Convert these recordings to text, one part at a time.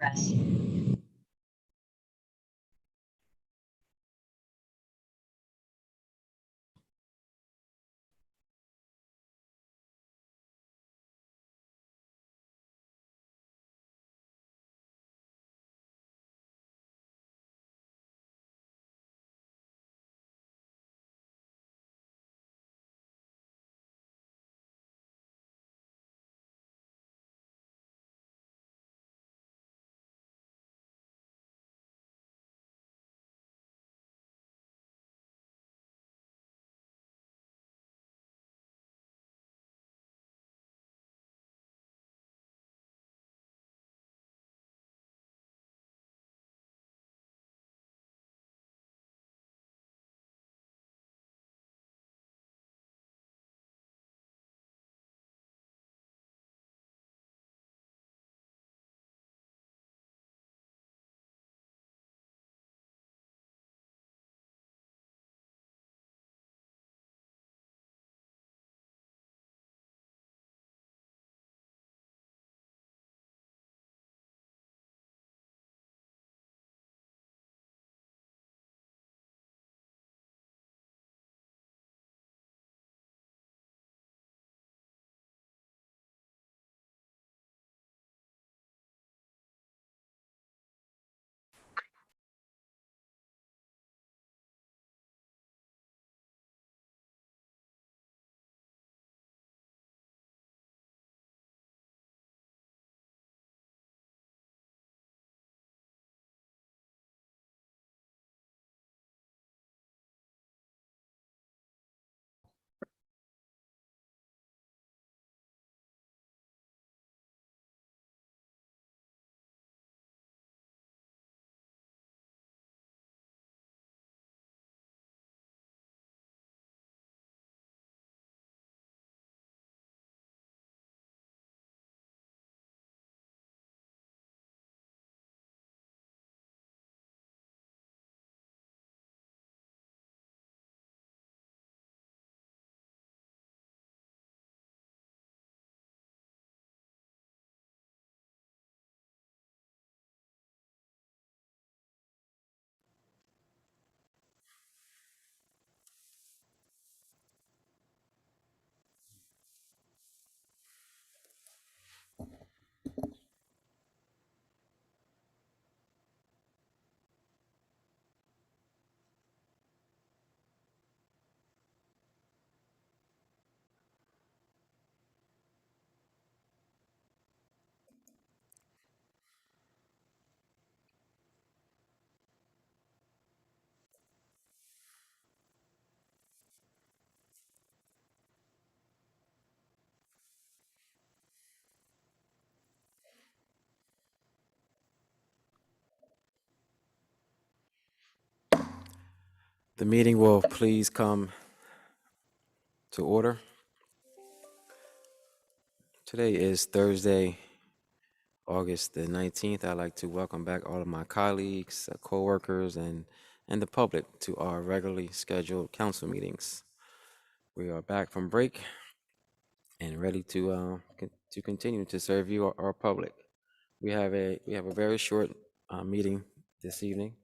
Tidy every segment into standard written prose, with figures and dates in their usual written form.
progress. The meeting will please come to order. Today is Thursday, August the 19th. I'd like to welcome back all of my colleagues, co-workers, and the public to our regularly scheduled council meetings. We are back from break and ready to continue to serve you, our public. We have a very short meeting this evening,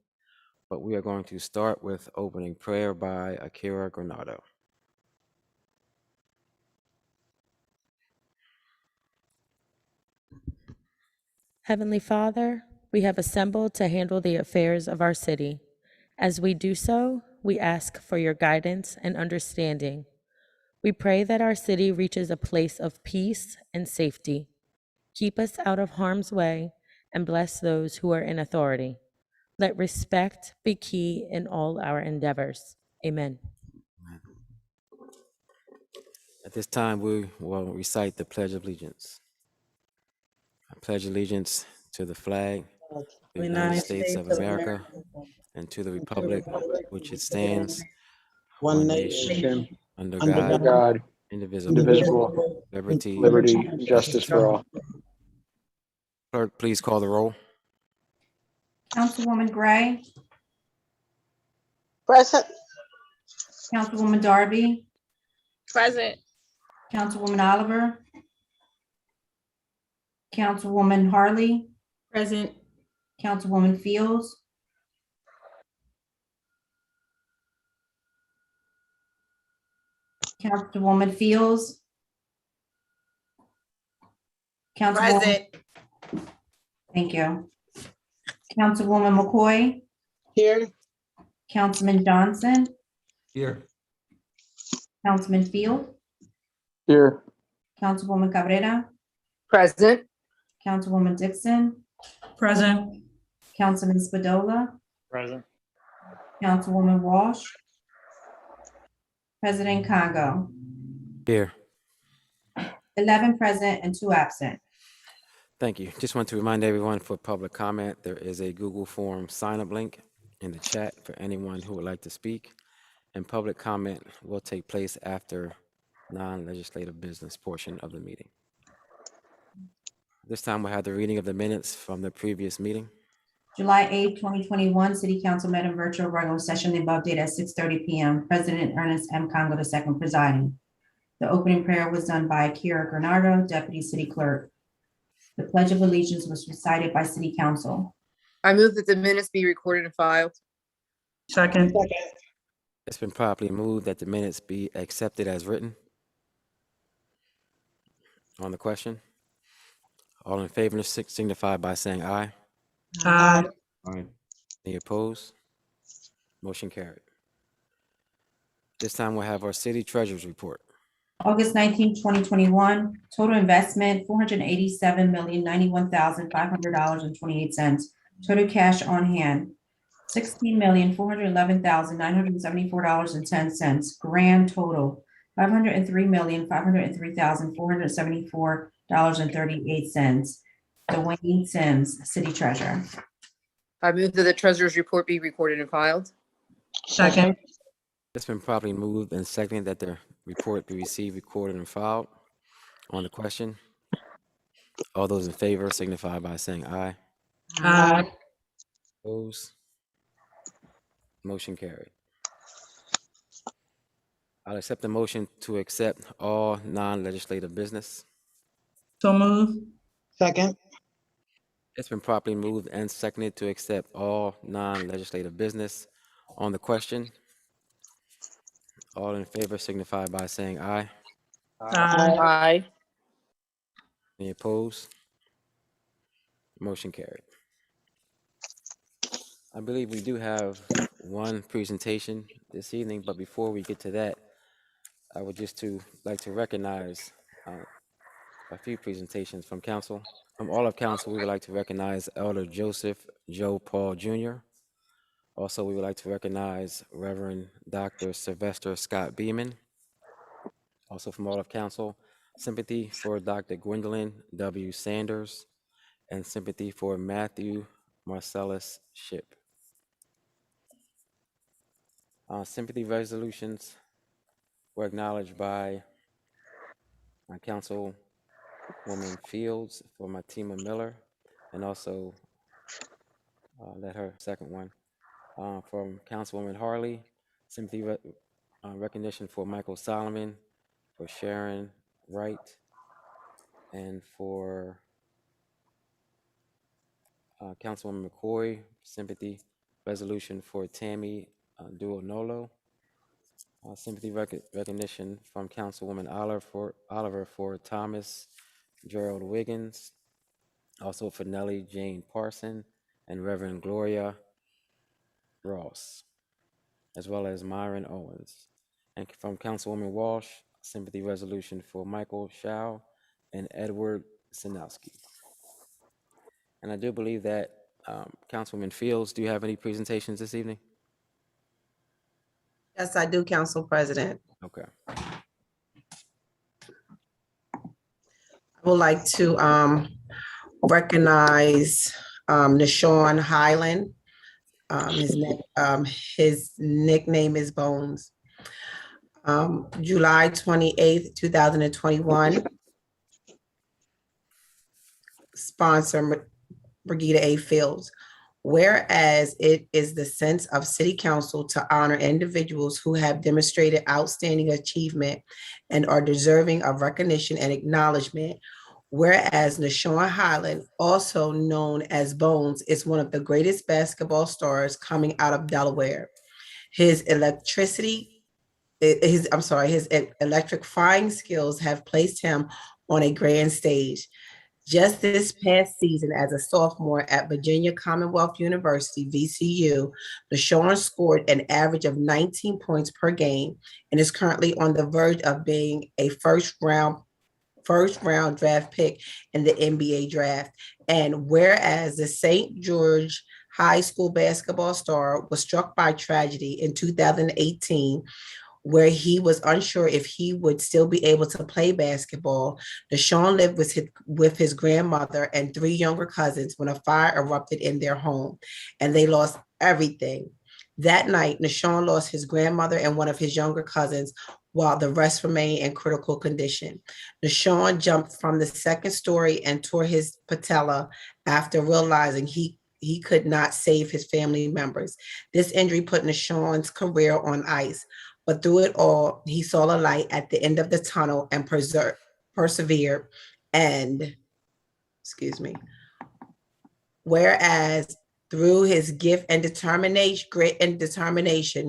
but we are going to start with opening prayer by Akira Granado. Heavenly Father, we have assembled to handle the affairs of our city. As we do so, we ask for your guidance and understanding. We pray that our city reaches a place of peace and safety. Keep us out of harm's way and bless those who are in authority. Let respect be key in all our endeavors. Amen. At this time, we will recite the Pledge of Allegiance. I pledge allegiance to the flag of the United States of America and to the republic which it stands, one nation, under God, indivisible, liberty, and justice for all. Clerk, please call the roll. Councilwoman Gray, Present. Councilwoman Darby, Present. Councilwoman Oliver, Councilwoman Harley, Present. Councilwoman Fields, Councilwoman Fields, Councilwoman, Present. thank you. Councilwoman McCoy, Here. Councilman Johnson, Here. Councilman Field, Here. Councilwoman Cabrera, Present. Councilwoman Dixon, Present. Councilman Spadola, Present. Councilwoman Walsh, President Congo. Here. 11 present and 2 absent. Thank you. Just want to remind everyone for public comment, there is a Google Form sign-up link in the chat for anyone who would like to speak. And public comment will take place after non-legislative business portion of the meeting. This time we'll have the reading of the minutes from the previous meeting. July 8, 2021, City Council met in virtual regular session, the above date at 6:30 p.m. President Ernest M. Congo II presiding. The opening prayer was done by Kira Granardo, Deputy City Clerk. The Pledge of Allegiance was recited by City Council. I move that the minutes be recorded and filed. Second. It's been properly moved that the minutes be accepted as written. On the question, all in favor signify by saying aye. Aye. Aye. Any opposed? Motion carried. This time we'll have our city treasurer's report. August 19, 2021, total investment, $487,091,500.28. Total cash on hand, $16,411,974.10. Grand total, $503,503,474.38. Dwayne Sims, City Treasurer. I move that the treasurer's report be recorded and filed. Second. It's been properly moved and seconded that the report be received, recorded, and filed. On the question, all those in favor signify by saying aye. Aye. Opposed? Motion carried. I'll accept the motion to accept all non-legislative business. So move. Second. It's been properly moved and seconded to accept all non-legislative business. On the question, all in favor signify by saying aye. Aye. Aye. Any opposed? Motion carried. I believe we do have one presentation this evening, but before we get to that, I would just like to recognize a few presentations from council. From all of council, we would like to recognize Elder Joseph Joe Paul Jr. Also, we would like to recognize Reverend Dr. Sylvester Scott Beeman. Also from all of council, sympathy for Dr. Gwendolyn W. Sanders and sympathy for Matthew Marcellus Ship. Sympathy resolutions were acknowledged by Councilwoman Fields for Matima Miller, and also let her second one. From Councilwoman Harley, sympathy recognition for Michael Solomon, for Sharon Wright, and for Councilwoman McCoy, sympathy resolution for Tammy Duonolo. Sympathy recognition from Councilwoman Oliver for Thomas Gerald Wiggins, also for Nellie Jane Parson and Reverend Gloria Ross, as well as Myron Owens. And from Councilwoman Walsh, sympathy resolution for Michael Shao and Edward Sinowski. And I do believe that Councilwoman Fields, do you have any presentations this evening? Yes, I do, Council President. Okay. I would like to recognize Nishawn Highland. His nickname is Bones. July 28th, 2021. Sponsor Brigida A. Fields. Whereas it is the sense of City Council to honor individuals who have demonstrated outstanding achievement and are deserving of recognition and acknowledgement. Whereas Nashawn Highland, also known as Bones, is one of the greatest basketball stars coming out of Delaware. His electrifying skills have placed him on a grand stage. Just this past season, as a sophomore at Virginia Commonwealth University, VCU, Nashawn scored an average of 19 points per game and is currently on the verge of being a first round draft pick in the NBA draft. And whereas the St. George High School basketball star was struck by tragedy in 2018, where he was unsure if he would still be able to play basketball, Nashawn lived with his grandmother and 3 younger cousins when a fire erupted in their home, and they lost everything. That night, Nashawn lost his grandmother and one of his younger cousins, while the rest remained in critical condition. Nashawn jumped from the second story and tore his patella after realizing he could not save his family members. This injury put Nashawn's career on ice. But through it all, he saw a light at the end of the tunnel and persevered. And, whereas through his grit and determination,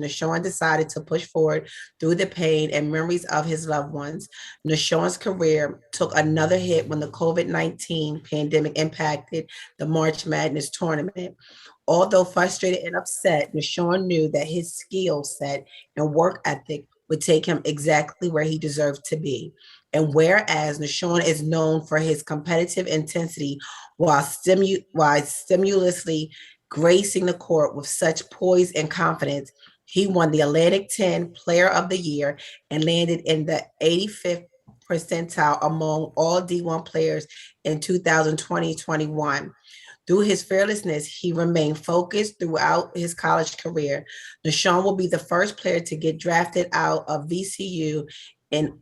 Nashawn decided to push forward through the pain and memories of his loved ones. Nashawn's career took another hit when the COVID-19 pandemic impacted the March Madness tournament. Although frustrated and upset, Nashawn knew that his skill set and work ethic would take him exactly where he deserved to be. And whereas Nashawn is known for his competitive intensity while stimulously gracing the court with such poise and confidence, he won the Atlantic 10 Player of the Year and landed in the 85th percentile among all D1 players in 2020-21. Through his fearlessness, he remained focused throughout his college career. Nashawn will be the first player to get drafted out of VCU in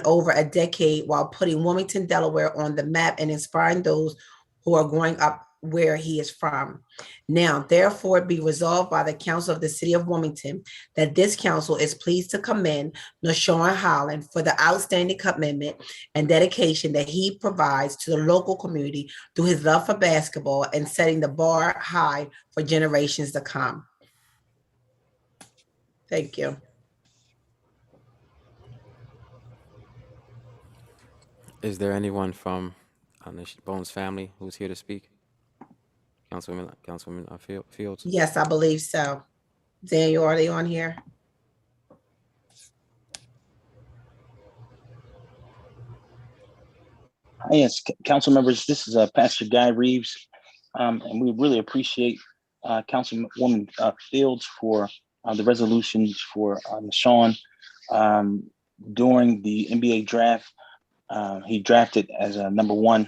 over a decade, while putting Wilmington, Delaware on the map and inspiring those who are growing up where he is from. Now, therefore, be resolved by the Council of the City of Wilmington that this council is pleased to commend Nashawn Highland for the outstanding commitment and dedication that he provides to the local community through his love for basketball and setting the bar high for generations to come. Thank you. Is there anyone from the Bones family who's here to speak? Councilwoman Fields? Yes, I believe so. Daniel, are they on here? Yes, council members, this is Pastor Guy Reeves, and we really appreciate Councilwoman Fields for the resolutions for Nashawn. During the NBA draft, he drafted as a #1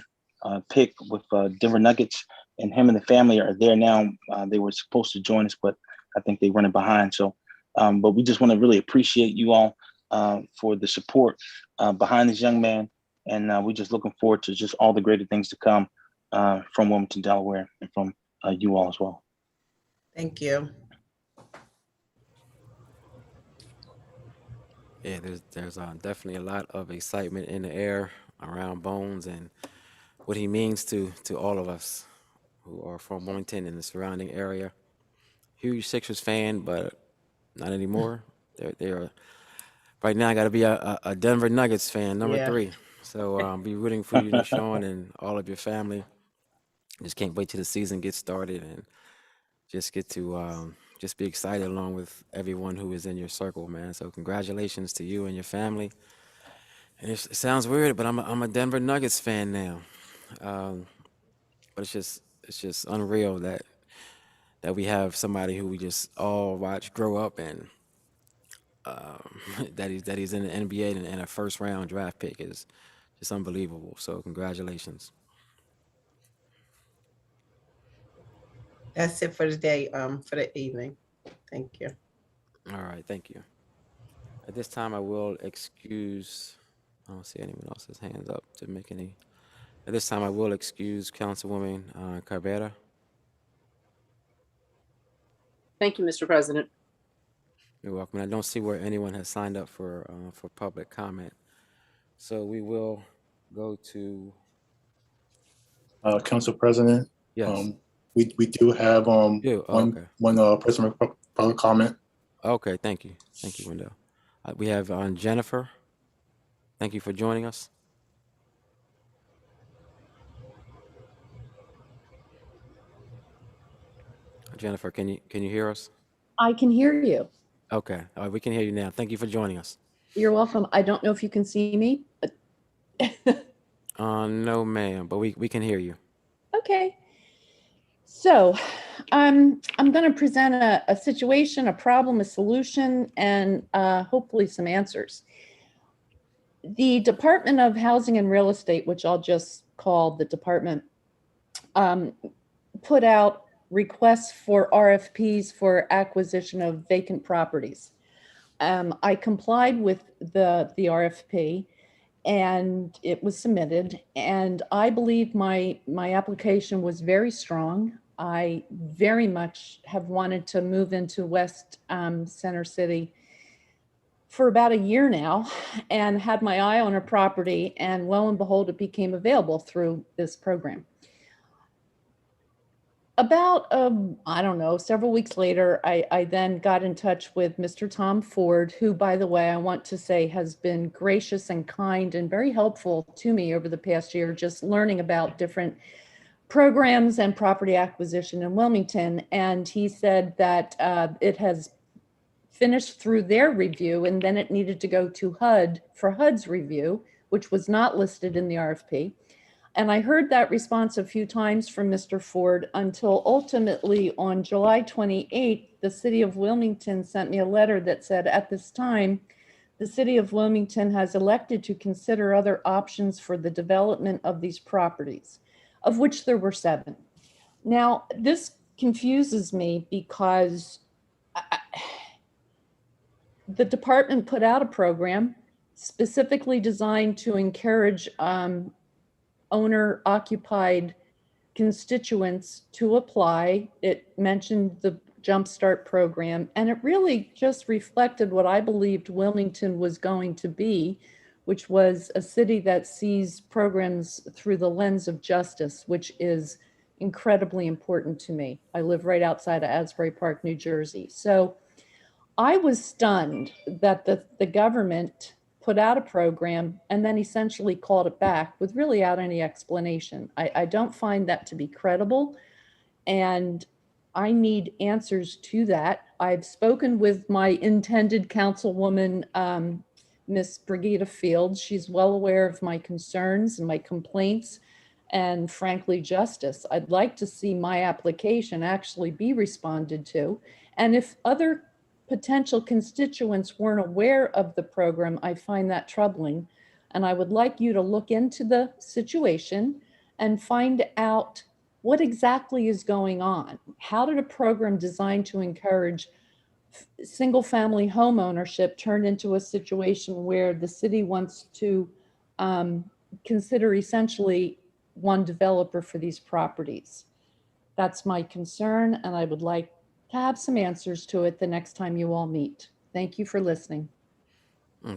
pick with Denver Nuggets, and him and the family are there now. They were supposed to join us, but I think they're running behind. So, but we just want to really appreciate you all for the support behind this young man. And we're just looking forward to just all the greater things to come from Wilmington, Delaware, and from you all as well. Thank you. Yeah, there's definitely a lot of excitement in the air around Bones and what he means to all of us who are from Wilmington and the surrounding area. Huge Sixers fan, but not anymore. They're right now. I got to be a Denver Nuggets fan, number 3. So be rooting for you, Nashawn, and all of your family. Just can't wait till the season gets started and just get to just be excited along with everyone who is in your circle, man. So congratulations to you and your family. And it sounds weird, but I'm a Denver Nuggets fan now. But it's just unreal that we have somebody who we just all watch grow up and that he's in the NBA and a first round draft pick is just unbelievable. So congratulations. That's it for the day, for the evening. Thank you. All right, thank you. At this time, I will excuse. I don't see anyone else's hands up to make any. At this time, I will excuse Councilwoman Carrera. Thank you, Mr. President. You're welcome. I don't see where anyone has signed up for public comment, so we will go to Council President. Yes. We do have You? Oh, okay. one person with public comment. Okay, thank you. Thank you, Wendell. We have Jennifer. Thank you for joining us. Jennifer, can you hear us? I can hear you. Okay, all right, we can hear you now. Thank you for joining us. You're welcome. I don't know if you can see me. No, ma'am, but we can hear you. Okay. So I'm going to present a situation, a problem, a solution, and hopefully some answers. The Department of Housing and Real Estate, which I'll just call the department, put out requests for RFPs for acquisition of vacant properties. I complied with the RFP and it was submitted, and I believe my application was very strong. I very much have wanted to move into West Center City for about a year now and had my eye on a property, and lo and behold, it became available through this program. About, I don't know, several weeks later, I then got in touch with Mr. Tom Ford, who, by the way, I want to say has been gracious and kind and very helpful to me over the past year, just learning about different programs and property acquisition in Wilmington. And he said that it has finished through their review, and then it needed to go to HUD for HUD's review, which was not listed in the RFP. And I heard that response a few times from Mr. Ford until ultimately on July 28th, the city of Wilmington sent me a letter that said, at this time, the city of Wilmington has elected to consider other options for the development of these properties, of which there were 7. Now, this confuses me because the department put out a program specifically designed to encourage owner-occupied constituents to apply. It mentioned the Jumpstart program, and it really just reflected what I believed Wilmington was going to be, which was a city that sees programs through the lens of justice, which is incredibly important to me. I live right outside of Asbury Park, New Jersey. So I was stunned that the government put out a program and then essentially called it back without any explanation. I don't find that to be credible, and I need answers to that. I've spoken with my intended councilwoman, Miss Brigida Fields. She's well aware of my concerns and my complaints, and frankly, justice. I'd like to see my application actually be responded to. And if other potential constituents weren't aware of the program, I find that troubling. And I would like you to look into the situation and find out what exactly is going on. How did a program designed to encourage single-family home ownership turn into a situation where the city wants to consider essentially one developer for these properties? That's my concern, and I would like to have some answers to it the next time you all meet. Thank you for listening.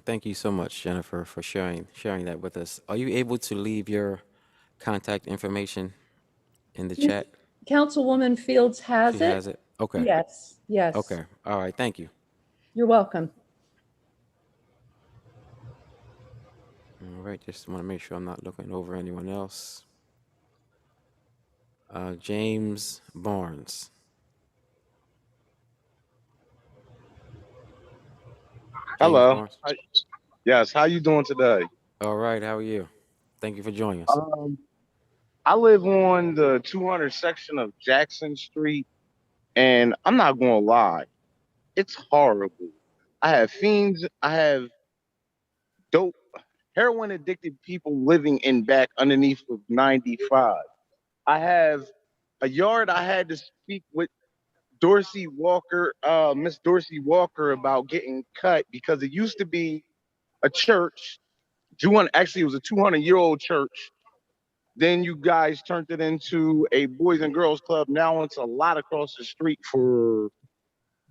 Thank you so much, Jennifer, for sharing that with us. Are you able to leave your contact information in the chat? Councilwoman Fields has She it. has it? Okay. Yes, yes. Okay. All right. Thank you. You're welcome. All right. Just want to make sure I'm not looking over anyone else. James Barnes. Hello. James Barnes. Yes, how you doing today? All right. How are you? Thank you for joining us. I live on the 200 section of Jackson Street, and I'm not gonna lie, it's horrible. I have fiends, I have dope, heroin addicted people living in back underneath of 95. I have a yard. I had to speak with Dorsey Walker, Miss Dorsey Walker, about getting cut because it used to be a church. Actually, it was a 200-year-old church. Then you guys turned it into a boys and girls club. Now it's a lot across the street for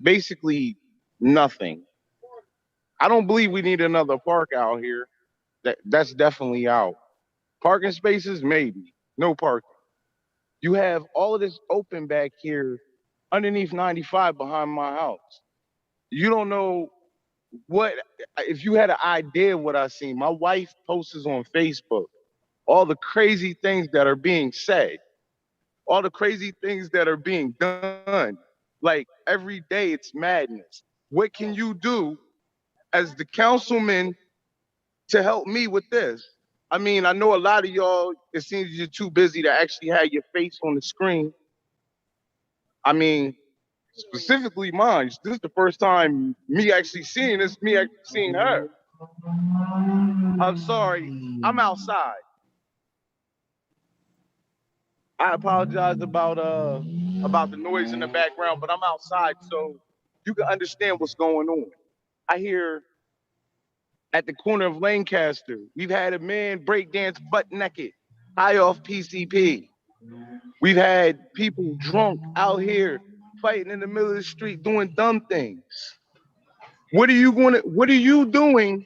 basically nothing. I don't believe we need another park out here. That's definitely out. Parking spaces, maybe. No parking. You have all of this open back here underneath 95 behind my house. You don't know what, if you had an idea what I seen. My wife posts on Facebook all the crazy things that are being said, all the crazy things that are being done. Like every day it's madness. What can you do as the councilman to help me with this? I mean, I know a lot of y'all, it seems you're too busy to actually have your face on the screen. I mean, specifically mine. This is the first time me actually seeing this, me actually seeing her. I'm sorry, I'm outside. I apologize about the noise in the background, but I'm outside so you can understand what's going on. I hear at the corner of Lancaster, we've had a man break dance butt naked, high off PCP. We've had people drunk out here fighting in the middle of the street doing dumb things. What are you doing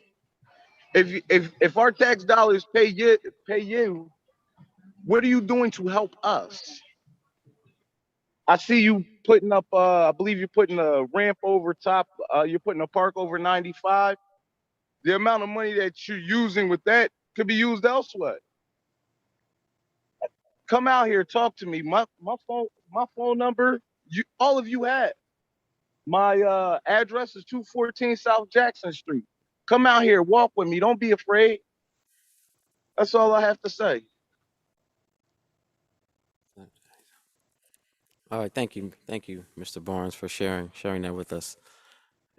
if our tax dollars pay you, what are you doing to help us? I see you putting up I believe you're putting a ramp over top, you're putting a park over 95. The amount of money that you're using with that could be used elsewhere. Come out here, talk to me. My phone number, all of you have. My address is 214 South Jackson Street. Come out here, walk with me. Don't be afraid. That's all I have to say. All right, thank you, Mr. Barnes, for sharing that with us.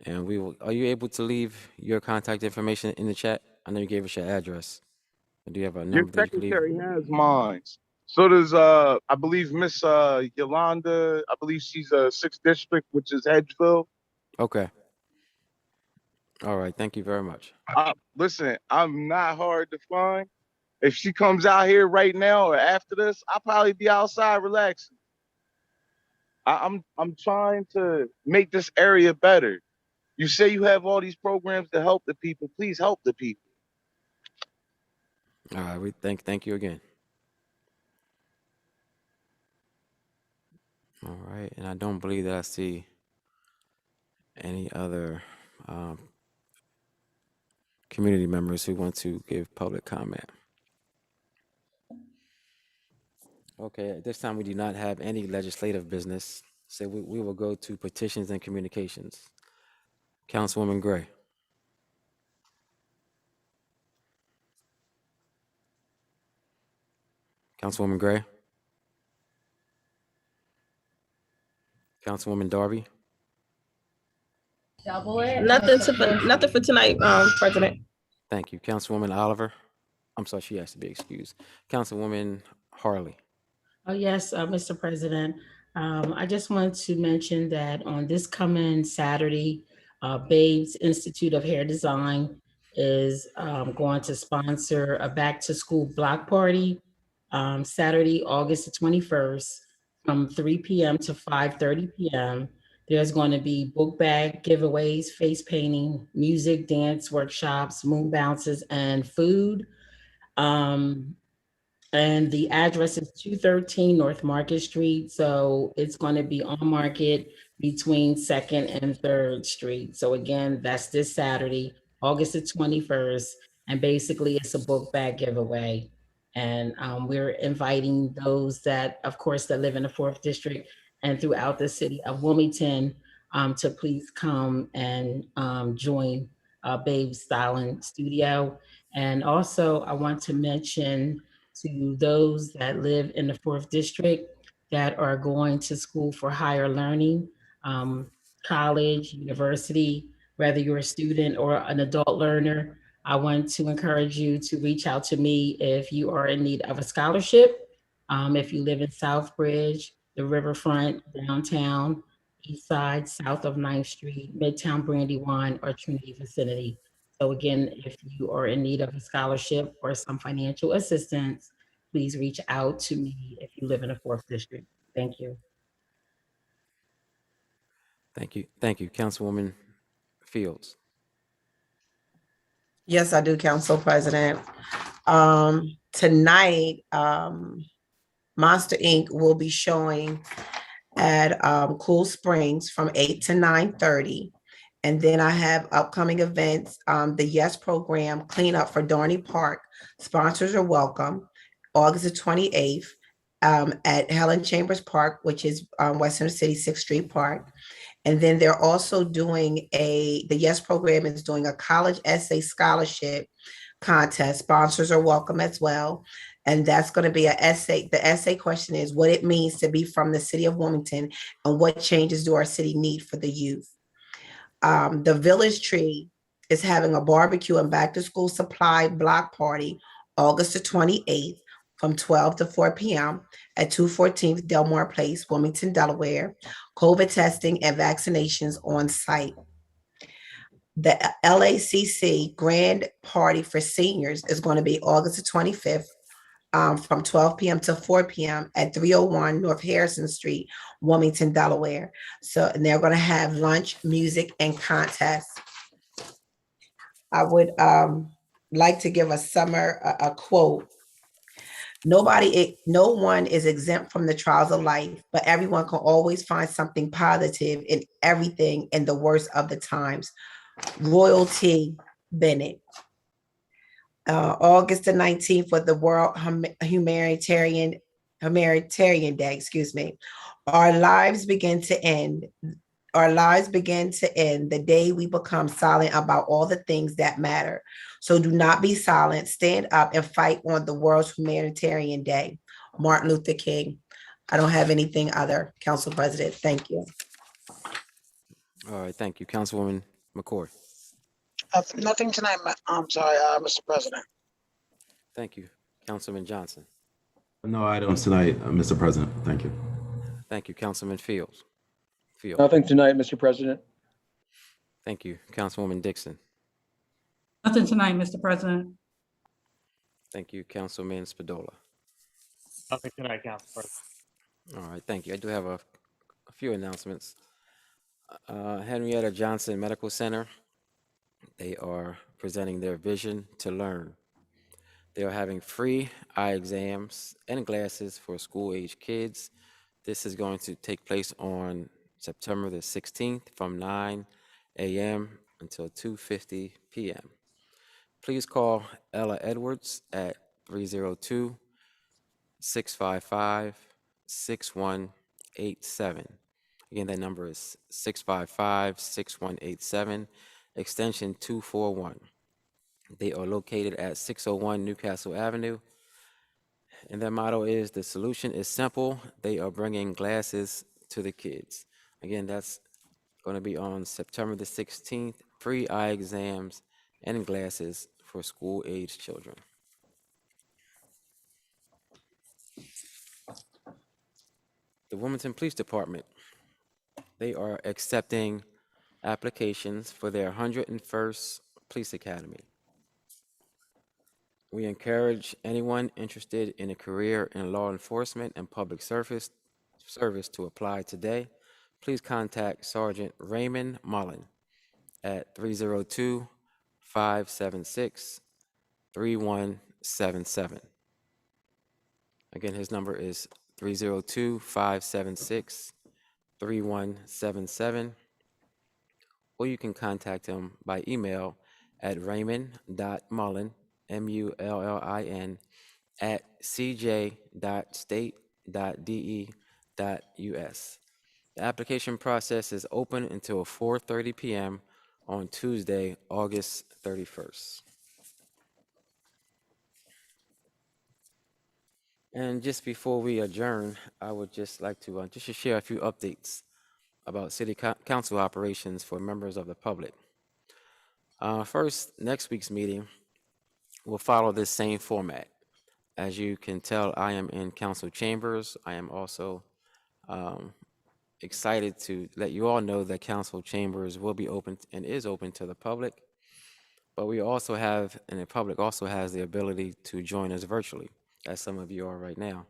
And we will. Are you able to leave your contact information in the chat? I know you gave us your address. Do you have a Your number that you can leave? secretary has mine. So does I believe Miss Yolanda. I believe she's 6th district, which is Hedgeville. Okay. All right. Thank you very much. Listen, I'm not hard to find. If she comes out here right now or after this, I'll probably be outside relaxing. I'm trying to make this area better. You say you have all these programs to help the people. Please help the people. All right. We thank you again. All right. And I don't believe that I see any other community members who want to give public comment. Okay, at this time we do not have any legislative business, so we will go to petitions and communications. Councilwoman Gray. Councilwoman Gray. Councilwoman Darby. Nothing for tonight, President. Thank you. Councilwoman Oliver. I'm sorry, she has to be excused. Councilwoman Harley. Oh, yes, Mr. President. I just wanted to mention that on this coming Saturday, Babes Institute of Hair Design is going to sponsor a back to school block party Saturday, August the 21st from 3 p.m. to 5:30 p.m. There's going to be book bag giveaways, face painting, music, dance workshops, moon bounces, and food. And the address is 213 North Market Street. So it's going to be on Market between 2nd and 3rd Street. So again, that's this Saturday, August the 21st. And basically it's a book bag giveaway. And we're inviting those that, of course, that live in the 4th District and throughout the city of Wilmington to please come and join Babe Styling Studio. And also I want to mention to those that live in the 4th District that are going to school for higher learning, college, university, whether you're a student or an adult learner, I want to encourage you to reach out to me if you are in need of a scholarship. If you live in Southbridge, the Riverfront, downtown, East Side, south of 9th Street, Midtown Brandywine, or Trinity vicinity. So again, if you are in need of a scholarship or some financial assistance, please reach out to me if you live in the 4th District. Thank you. Thank you. Thank you. Councilwoman Fields. Yes, I do, Council President. Tonight, Monster Inc. will be showing at Cool Springs from 8 to 9:30. And then I have upcoming events, the Yes Program Cleanup for Dorney Park. Sponsors are welcome, August the 28th, at Helen Chambers Park, which is Western City 6th Street Park. And then they're also doing the Yes Program is doing a college essay scholarship contest. Sponsors are welcome as well. And that's going to be an essay. The essay question is what it means to be from the city of Wilmington and what changes do our city need for the youth. The Village Tree is having a barbecue and back to school supply block party August the 28th from 12 to 4 p.m. at 214 Delmore Place, Wilmington, Delaware. COVID testing and vaccinations on site. The LACC Grand Party for Seniors is going to be August the 25th from 12 p.m. to 4 p.m. at 301 North Harrison Street, Wilmington, Delaware. So, and they're going to have lunch, music, and contests. I would like to give a quote. No one is exempt from the trials of life, but everyone can always find something positive in everything in the worst of the times. Royalty Bennett. August the 19th was the World Humanitarian Day, Our lives begin to end. Our lives begin to end the day we become silent about all the things that matter. So do not be silent. Stand up and fight on the World's Humanitarian Day. Martin Luther King. I don't have anything other, Council President. Thank you. All right, thank you. Councilwoman McCoy. Nothing tonight, I'm sorry, Mr. President. Thank you. Councilman Johnson. No items tonight, Mr. President. Thank you. Thank you. Councilman Fields. Nothing tonight, Mr. President. Thank you. Councilwoman Dixon. Nothing tonight, Mr. President. Thank you. Councilman Spadola. Nothing tonight, Council President. All right, thank you. I do have a few announcements. Henrietta Johnson Medical Center, they are presenting their Vision to Learn. They are having free eye exams and glasses for school-age kids. This is going to take place on September the 16th from 9 a.m. until 2:50 p.m. Please call Ella Edwards at 302-655-6187. Again, that number is 655-6187, extension 241. They are located at 601 Newcastle Avenue. And their motto is, the solution is simple. They are bringing glasses to the kids. Again, that's going to be on September the 16th, free eye exams and glasses for school-age children. The Wilmington Police Department, they are accepting applications for their 101st Police Academy. We encourage anyone interested in a career in law enforcement and public service to apply today. Please contact Sergeant Raymond Mullen at 302-576-3177. Again, his number is 302-576-3177. Or you can contact him by email at raymond.mullen, MULLIN, at cj.state.de.us. The application process is open until 4:30 p.m. on Tuesday, August 31st. And just before we adjourn, I would just like to just to share a few updates about City Council operations for members of the public. First, next week's meeting will follow this same format. As you can tell, I am in council chambers. I am also excited to let you all know that council chambers will be open and is open to the public, but we also have, and the public also has the ability to join us virtually, as some of you are right now.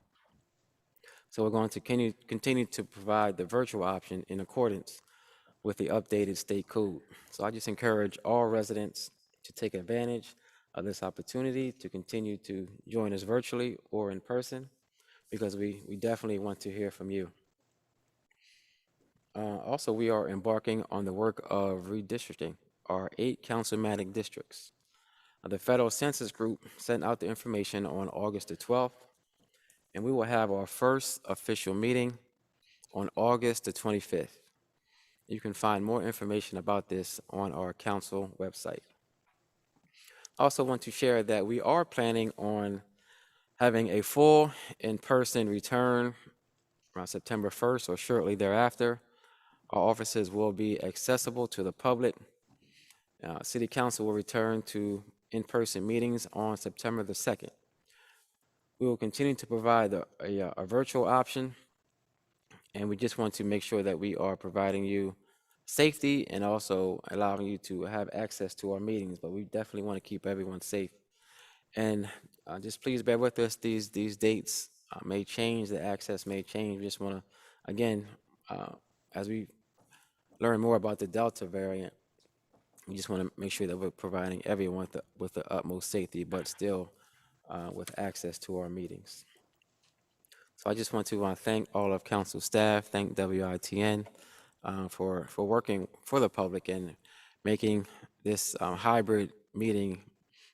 So we're going to continue to provide the virtual option in accordance with the updated state code. So I just encourage all residents to take advantage of this opportunity to continue to join us virtually or in person. because we definitely want to hear from you. Also, we are embarking on the work of redistricting our 8 councilmatic districts. The Federal Census Group sent out the information on August the 12th, and we will have our first official meeting on August the 25th. You can find more information about this on our council website. I also want to share that we are planning on having a full in-person return around September 1st or shortly thereafter. Our offices will be accessible to the public. City Council will return to in-person meetings on September the 2nd. We will continue to provide a virtual option, and we just want to make sure that we are providing you safety and also allowing you to have access to our meetings, but we definitely want to keep everyone safe. And just please bear with us. These dates may change, the access may change. We just want to, again, as we learn more about the Delta variant, we just want to make sure that we're providing everyone with the utmost safety, but still with access to our meetings. So I just want to thank all of council staff, thank WITN for working for the public and making this hybrid meeting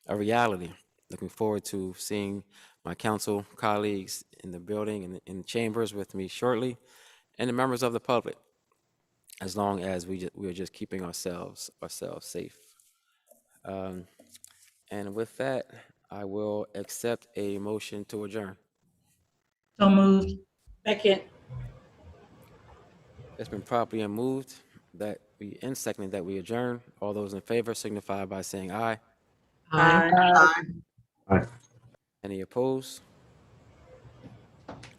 a reality. Looking forward to seeing my council colleagues in the building and in chambers with me shortly, and the members of the public, as long as we are just keeping ourselves safe. And with that, I will accept a motion to adjourn. So moved. Second. It's been properly moved that we, and seconded that we adjourn. All those in favor signify by saying aye. Aye. Aye. Any opposed?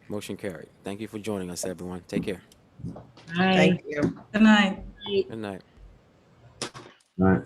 Motion carried. Thank you for joining us, everyone. Take care. Thank you. Good night. Good night. All right.